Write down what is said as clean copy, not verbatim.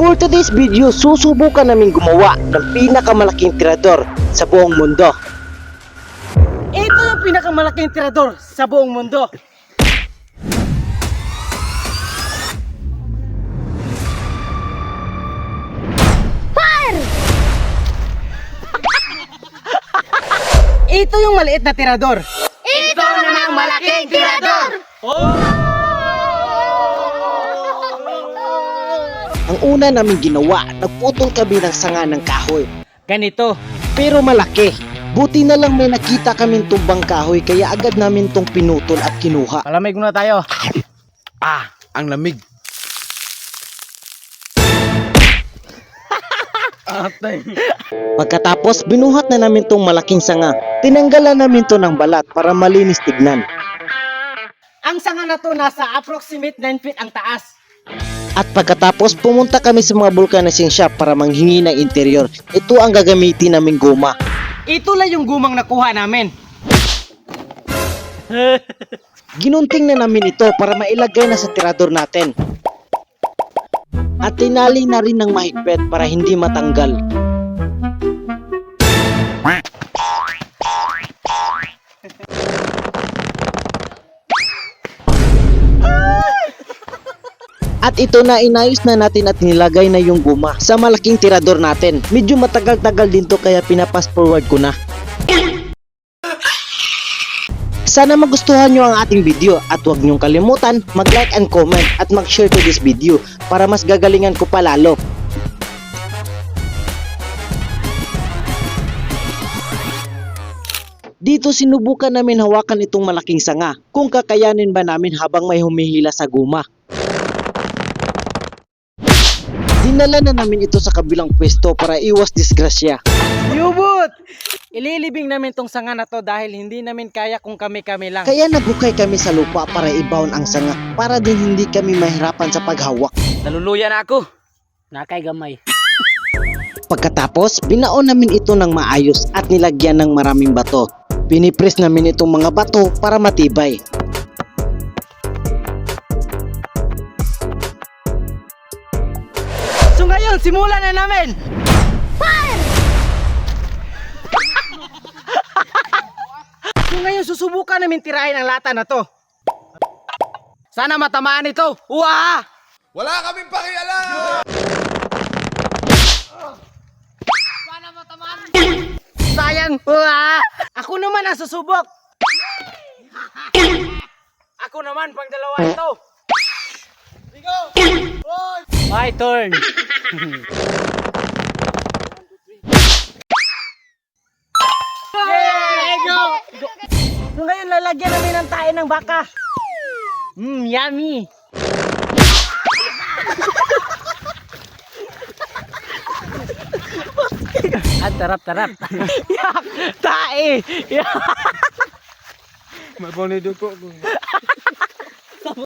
For today's video, susubukan namin gumawa ng pinakamalaking tirador sa buong mundo. Ito yung pinakamalaking tirador sa buong mundo. Fire! Ito yung maliit na tirador. Ito naman ang malaking tirador! Ang una namin ginawa, nagputol kami ng sanga ng kahoy. Ganito. Pero malaki. Buti na lang may nakita kaming tumbang kahoy kaya agad namin tong pinutol at kinuha. Malamig muna tayo. Ang lamig. Pagkatapos, binuhat na namin tong malaking sanga. Tinanggalan namin to ng balat para malinis tignan. Ang sanga na to nasa approximate 9 feet ang taas. At pagkatapos, pumunta kami sa mga vulcanizing shop para manghingi ng interior. Ito ang gagamitin naming guma. Ito lang yung gumang nakuha namin. Ginunting na namin ito para mailagay na sa tirador natin. At tinali na rin ng mahigpit para hindi matanggal. At ito na, inayos na natin at nilagay na yung guma sa malaking tirador natin. Medyo matagal-tagal din to kaya pinapass forward ko na. Sana magustuhan nyo ang ating video at huwag nyong kalimutan mag-like and comment at mag-share to this video para mas gagalingan ko pa lalo. Dito sinubukan namin hawakan itong malaking sanga kung kakayanin ba namin habang may humihila sa guma. Dinala na namin ito sa kabilang pwesto para iwas disgrasya. Yubot! Ililibing namin tong sanga na to dahil hindi namin kaya kung kami-kami lang. Kaya naghukay kami sa lupa para ibaon ang sanga para din hindi kami mahirapan sa paghawak. Naluluya na ako. Nakay gamay. Pagkatapos, binaon namin ito ng maayos at nilagyan ng maraming bato. Pinipress namin itong mga bato para matibay. So ngayon, simulan na namin! So ngayon, susubukan namin tirahin ang lata na to. Sana matamaan ito. Uwa! Wala kaming pakialam! Sayang! Uwa! Ako naman ang susubok! Ako naman pang dalawa ito. My turn. Yay! Go! So ngayon lalagyan namin ng tae ng baka. Yummy! At tarap-tarap. Yak! Tae! Yak! Maboni duko ko.